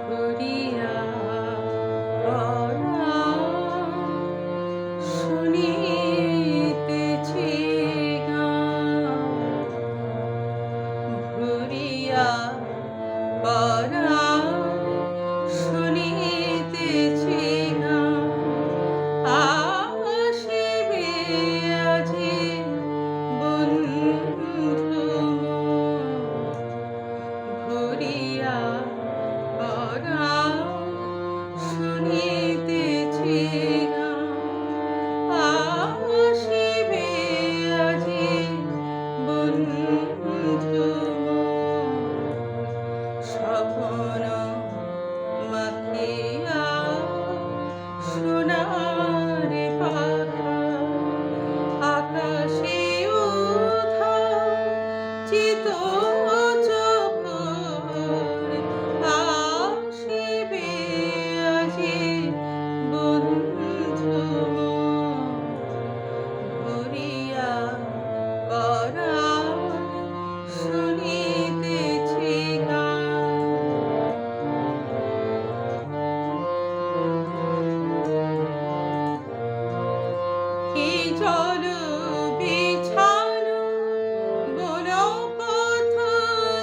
ভরিয়া পরাণ শুনিতেছি গান, ভরিয়া পরাণ শুনিতেছি গান। আসিবে আজি বন্ধু মোর, ভরিয়া পরাণ শুনিতেছি গান। আসিবে আজি বন্ধু মোর, স্বপ্ন মাখিয়া সোনার পাখা আকাশে উধাও চিতচক্র। আসিবে আজি বন্ধু মোর, ভরিয়া পরাণ শুনিতেছি গান। কি জল বিছানো বন পথ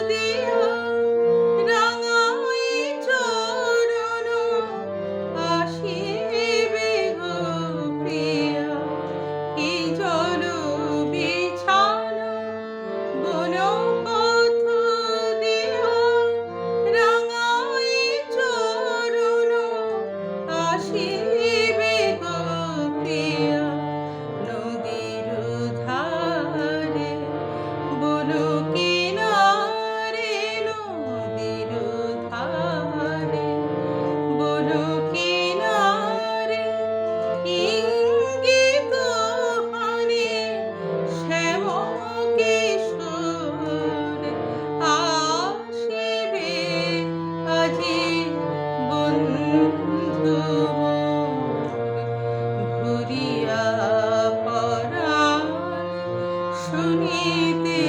দিয়া, রাঙাই চরণ আসিবে গো প্রিয়া। কি জল বিছানো বন পথ দিয়া, রাঙাই চরণ আসিবে গো প্রিয়া। নদীর ধারে বন কিনারে, নদীর ধারে বন কিনারে ইঙ্গিত হানে শ্যাম কিশোর। আসিবে আজি বন্ধু মোর, ভরিয়া পরাণ শুনিতে